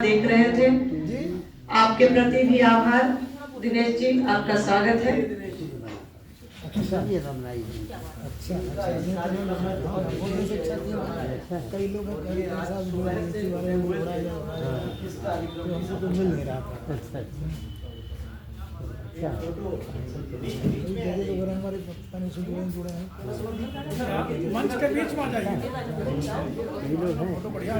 देख रहे थे। आपके प्रति भी आभार। दिनेश जी, आपका स्वागत है। कई लोग हमको तो मिल नहीं रहा था। हमारे जुड़े हैं मंच के बीच में जाइए। बढ़िया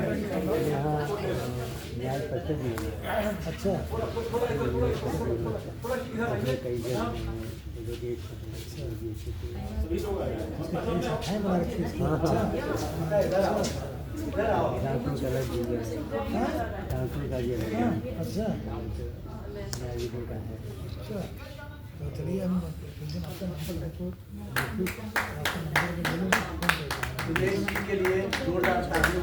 अच्छा तो चलिए हम आपका नंबर के लिए जोरदार तालियों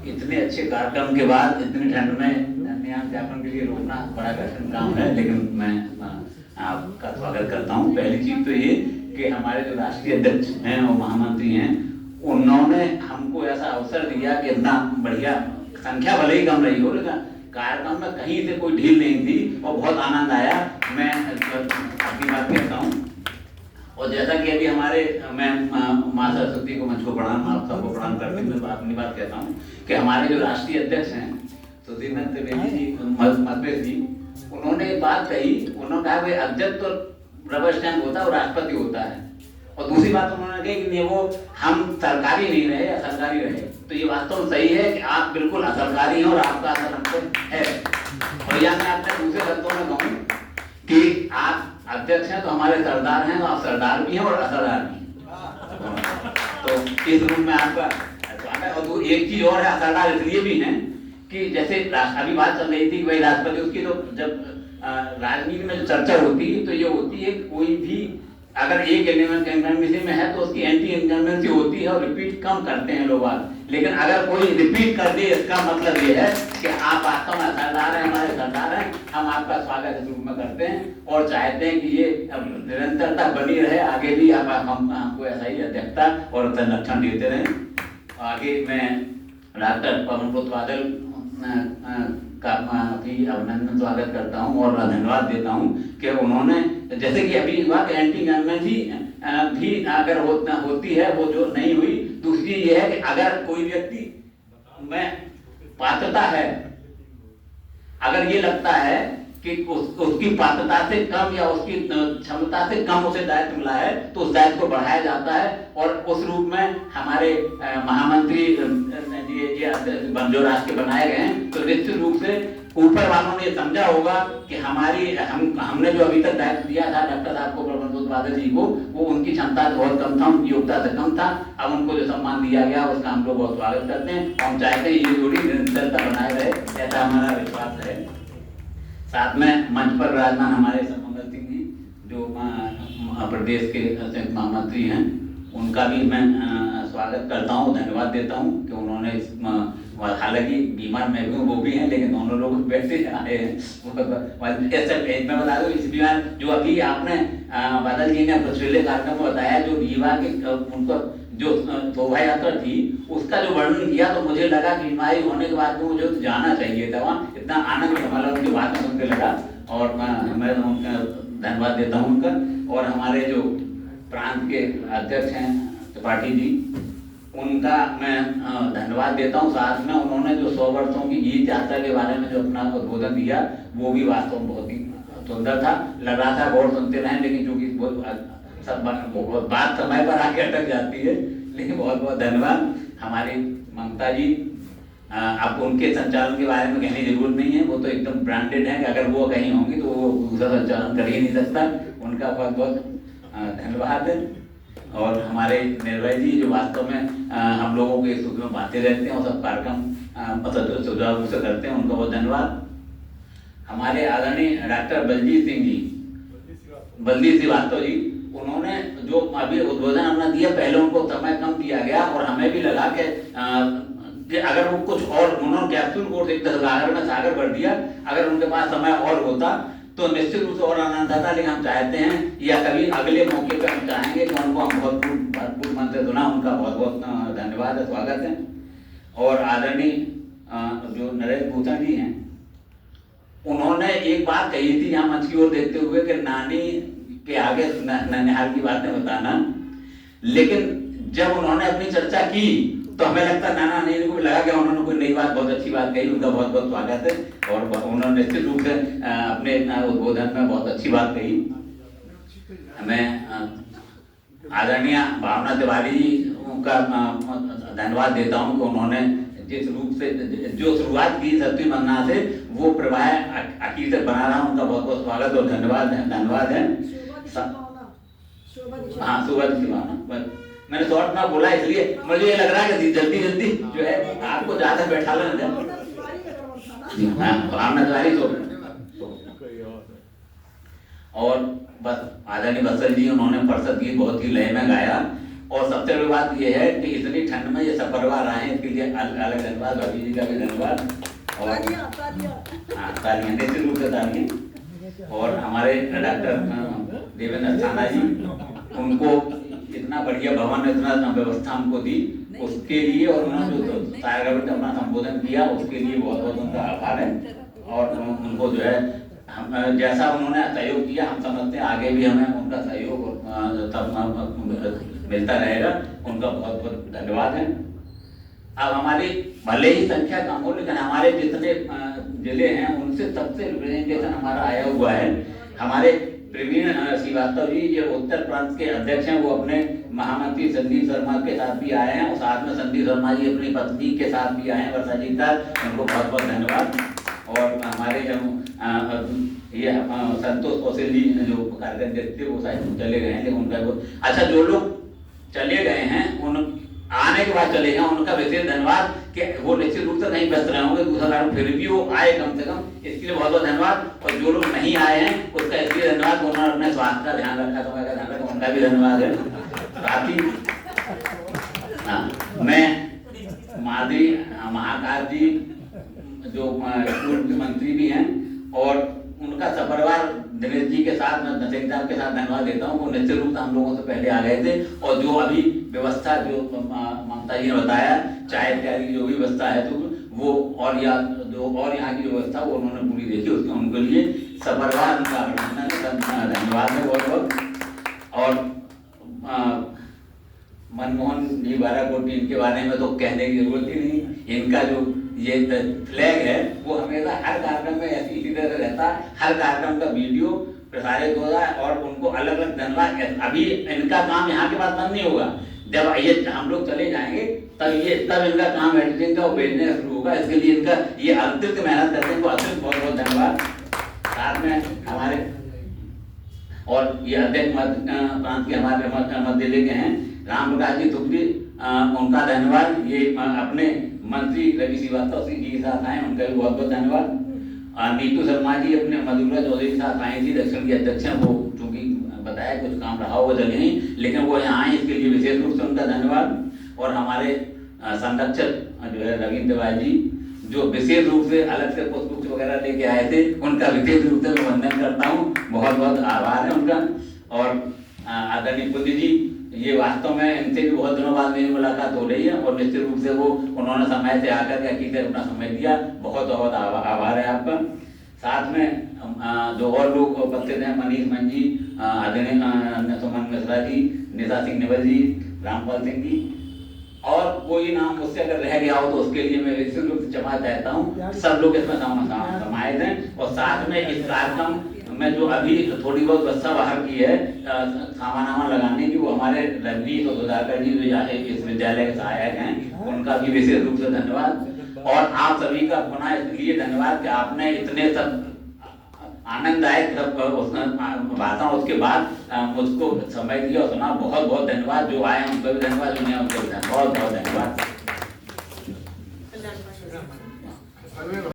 इतने अच्छे कार्यक्रम के बाद इतनी ठंड में यहाँ ज्ञापन के लिए रोकना बड़ा कठिन काम है, लेकिन मैं आपका स्वागत करता हूँ। पहली चीज तो ये कि हमारे जो राष्ट्रीय अध्यक्ष हैं और महामंत्री हैं, उन्होंने हमको ऐसा अवसर दिया कि इतना बढ़िया, संख्या भले ही कम रही हो लेकिन कार्यक्रम में कहीं से कोई ढील नहीं थी और बहुत आनंद आया। मैं अपनी बात कहता हूँ और जैसा कि अभी हमारे मैं माँ सरस्वती को मंच को प्रणाम, आप सबको प्रणाम करते हुए मैं अपनी बात कहता हूँ कि हमारे जो राष्ट्रीय अध्यक्ष हैं सुधीर त्रिवेदी जी, मतभेद जी, उन्होंने एक बात कही। उन्होंने कहा कि अध्यक्ष तो रबर स्टैंप होता है और राष्ट्रपति होता है, और दूसरी बात उन्होंने कही कि वो हम सरकारी नहीं रहे या सरकारी रहे। तो ये वास्तव में सही है कि आप बिल्कुल असरकारी हैं और आपका असर हमसे है। और या मैं अपने दूसरे शब्दों में कहूँ कि आप अध्यक्ष हैं तो हमारे सरदार हैं, तो आप सरदार भी हैं और असरदार भी हैं। तो इस रूप में आपका स्वागत। और तो एक चीज और है, असरदार इसलिए भी हैं कि जैसे अभी बात चल रही थी कि भाई राष्ट्रपति, उसकी तो जब राजनीति में जो चर्चा होती है तो ये होती है कोई भी अगर एक इनकम्बेंसी में है तो उसकी एंटी इनकम्बेंसी होती है और रिपीट कम करते हैं लोग। लेकिन अगर कोई रिपीट कर दे, इसका मतलब ये है कि आप वास्तव में सरदार हैं, हमारे सरदार हैं। हम आपका स्वागत इस रूप में करते हैं और चाहते हैं कि ये निरंतरता बनी रहे, आगे भी आप हमको ऐसा ही अध्यक्षता और संरक्षण देते रहें। आगे मैं डॉक्टर पवन पुत्र बादल का भी अभिनंदन स्वागत करता हूं और धन्यवाद देता हूं कि उन्होंने, जैसे कि अभी हुआ कि एंटी इनकम्बेंसी भी अगर होती है, वो जो नहीं हुई। दूसरी ये है कि अगर कोई व्यक्ति में पात्रता है, अगर ये लगता है कि उसकी पात्रता से कम या उसकी क्षमता से कम उसे दायित्व मिला है तो उस दायित्व को बढ़ाया जाता है। और उस रूप में हमारे महामंत्री जो राष्ट्र बनाए गए हैं, तो निश्चित रूप से ऊपर वालों ने समझा होगा कि हमने जो अभी तक दायित्व दिया था डॉक्टर साहब को, पवन पुत्र बादल जी को, वो उनकी क्षमता से बहुत कम था, उनकी योग्यता से कम था। अब उनको जो सम्मान दिया गया उसका हम लोग बहुत स्वागत करते हैं। हम चाहते हैं ये जोड़ी निरंतरता बनाए रहे, ऐसा हमारा विश्वास है। साथ में मंच पर विराजमान हमारे सर्वमंगल सिंह जी जो प्रदेश के संयुक्त महामंत्री हैं, उनका भी मैं स्वागत करता हूँ, धन्यवाद देता हूँ कि उन्होंने हालांकि बीमार मैं भी हूँ, वो भी हैं, लेकिन दोनों लोग बैठे आए हैं। मैं बता दूँ इस बीमार जो अभी आपने बादल जी ने पिछले कार्यक्रम में बताया, जो बीमार के उनको जो शोभा यात्रा थी उसका जो वर्णन किया, तो मुझे लगा कि बीमारी होने के बाद मुझे तो जाना चाहिए था वहाँ। इतना आनंद हमारा उनकी बात सुनकर लगा और मैं उनका धन्यवाद देता हूँ उनका। और हमारे जो प्रांत के अध्यक्ष हैं त्रिपाठी जी, उनका मैं धन्यवाद देता हूँ। साथ में उन्होंने जो 100 वर्षों की गीत यात्रा के बारे में जो अपना उद्बोधन दिया, वो भी वास्तव में बहुत ही सुंदर था। लग रहा था गौर सुनते रहें, लेकिन चूंकि बहुत बात समय पर आके अटक जाती है। लेकिन बहुत बहुत धन्यवाद। हमारी ममता जी, आपको उनके संचालन के बारे में कहने की जरूरत नहीं है, वो तो एकदम ब्रांडेड है कि अगर वो कहीं होंगी तो वो दूसरा संचालन कर ही नहीं सकता। उनका बहुत बहुत धन्यवाद। और हमारे निर्भय जी जो वास्तव में हम लोगों के सुख में बातें रहते हैं और सब कार्यक्रम सुझाव से करते हैं, उनका बहुत धन्यवाद। हमारे आदरणीय डॉक्टर बलजीत सिंह जी, बलजीत श्रीवास्तव जी, उन्होंने जो अभी उद्बोधन हमने दिया, पहले उनको समय कम दिया गया और हमें भी लगा कि कि अगर वो कुछ और उन्होंने कैप्सूल कोर्स एक सागर में सागर भर दिया, अगर उनके पास समय और होता तो निश्चित रूप से और आनंद आता। लेकिन हम चाहते हैं या कभी अगले मौके पर हम चाहेंगे कि उनको हम भरपूर मन से सुना। उनका बहुत बहुत धन्यवाद है, स्वागत है। और आदरणीय जो नरेंद्र भूषण जी हैं, उन्होंने एक बात कही थी यहाँ मंच की ओर देखते हुए कि नानी के आगे ननिहाल की बातें बताना, लेकिन जब उन्होंने अपनी चर्चा की तो हमें लगता नाना नहीं को लगा कि उन्होंने कोई नई बात, बहुत अच्छी बात कही। उनका बहुत बहुत स्वागत है। और उन्होंने निश्चित रूप से अपने उद्बोधन में बहुत अच्छी बात कही। मैं आदरणीय भावना तिवारी जी का धन्यवाद देता हूँ कि उन्होंने जिस रूप से जो शुरुआत की सत्य मन्ना से वो प्रवाह आखिर तक बना रहा। उनका बहुत बहुत स्वागत और धन्यवाद है। हाँ, सुबह भावना मैंने शॉर्ट में बोला इसलिए मुझे ये लग रहा है कि जल्दी जल्दी जो है आपको ज्यादा बैठा लेना और बस आदरणीय बत्सल जी उन्होंने परिषद गीत बहुत ही लय में गाया। और सबसे बड़ी बात यह है कि इतनी ठंड में ये सब परिवार आए हैं, इसके लिए अलग धन्यवाद। भाभी जी का भी धन्यवाद और हाँ तालियां, निश्चित रूप से तालियां। और हमारे डॉक्टर देवेंद्र अस्थाना जी, उनको इतना बढ़िया भवन, इतना व्यवस्था हमको दी, उसके लिए और उन्होंने जो सागर में अपना संबोधन किया उसके लिए बहुत बहुत उनका आभार है। और उनको जो है हम जैसा उन्होंने सहयोग किया, हम समझते हैं आगे भी हमें उनका सहयोग तब मिलता रहेगा। उनका बहुत बहुत धन्यवाद है। अब हमारी भले ही संख्या कम हो, लेकिन हमारे जितने जिले हैं उनसे सबसे रिप्रेजेंटेशन हमारा आया हुआ है। हमारे प्रवीण श्रीवास्तव जी जो उत्तर प्रांत के अध्यक्ष हैं, वो अपने महामंत्री संदीप शर्मा के साथ भी आए हैं और साथ में संदीप शर्मा जी अपनी पत्नी के साथ भी आए हैं, वर्षा जी का, उनको बहुत बहुत धन्यवाद। और हमारे ये संतोष कौशल जी जो कार्यक्रम देखते वो शायद चले गए हैं, लेकिन उनका वो अच्छा जो लोग चले गए हैं उन आने के बाद चले गए, उनका विशेष धन्यवाद कि वो निश्चित रूप से कहीं व्यस्त रहे होंगे दूसरा कारण, फिर भी वो आए कम से कम, इसके लिए बहुत बहुत धन्यवाद। और जो लोग नहीं आए हैं उसका इसलिए धन्यवाद, उन्होंने अपने स्वास्थ्य का ध्यान रखा, समय का ध्यान रखा, उनका भी धन्यवाद है। साथ ही मैं माधवी महाकाल जी जो पूर्व मंत्री भी हैं और उनका सपरिवार दिनेश जी के साथ, नसीम साहब के साथ धन्यवाद देता हूँ। वो निश्चित रूप से हम लोगों से पहले आ गए थे और जो अभी व्यवस्था जो ममता जी ने बताया, चाय इत्यादि की जो भी व्यवस्था है तो वो और या जो और यहाँ की जो व्यवस्था वो उन्होंने पूरी देखी, उसके उनके लिए सपरिवार उनका अभिनंदन धन्यवाद है बहुत बहुत। और मनमोहन जी बाराकोटी, इनके बारे में तो कहने की जरूरत ही नहीं। इनका जो ये फ्लैग है वो हमेशा हर कार्यक्रम में ऐसी इसी तरह रहता है, हर कार्यक्रम का वीडियो प्रसारित हो रहा है और उनको अलग अलग धन्यवाद। अभी इनका काम यहाँ के बाद बंद नहीं होगा, जब ये हम लोग चले जाएंगे तब इनका काम एडिटिंग का भेजने का शुरू होगा। इसके लिए इनका ये अतिरिक्त मेहनत करते हैं, अतिरिक्त बहुत बहुत धन्यवाद। साथ में हमारे और ये अध्यक्ष प्रांत के हमारे मध्य जिले के हैं राम प्रकाश जी तुकरी, उनका धन्यवाद। ये अपने मंत्री रवि श्रीवास्तव जी के साथ आए, उनका भी बहुत बहुत धन्यवाद। नीतू शर्मा जी अपने मधुरा चौधरी के साथ आई थी, दक्षिण की अध्यक्ष हैं, वो चूंकि बताया कुछ काम रहा हुआ चले नहीं, लेकिन वो यहाँ आए, इसके लिए विशेष रूप से उनका धन्यवाद। और हमारे संरक्षक जो है रविंद्र तिवारी जी, जो विशेष रूप से अलग से पुष्प वगैरह लेके आए थे, उनका विशेष रूप से मैं वंदन करता हूँ, बहुत बहुत आभार है उनका। और आदरणीय पुण्य जी, ये वास्तव में इनसे भी बहुत दिनों बाद मेरी मुलाकात हो रही है और निश्चित रूप से वो उन्होंने समय से आकर के हकीकत अपना समय दिया, बहुत बहुत आभार है आपका। साथ में जो और लोग उपस्थित हैं, मनीष मंजी, आदरणीय सुमन मिश्रा जी, निशा सिंह निवल जी, रामपाल सिंह जी, और कोई नाम मुझसे अगर रह गया हो तो उसके लिए मैं विशेष रूप से क्षमा चाहता हूँ। सब लोग इसमें समाहित हैं। और साथ में इस कार्यक्रम में जो अभी थोड़ी बहुत व्यवस्था बाहर की है सामान लगाने की, वो हमारे रणजीत और सुधाकर जी जो इस विद्यालय के सहायक हैं, उनका भी विशेष रूप से धन्यवाद। और आप सभी का पुनः इसलिए धन्यवाद कि आपने इतने सब आनंददायक भाषण उसके बाद मुझको समय दिया और सुना, बहुत बहुत धन्यवाद। जो आए उनको भी धन्यवाद, जो नहीं उनको भी बहुत बहुत धन्यवाद।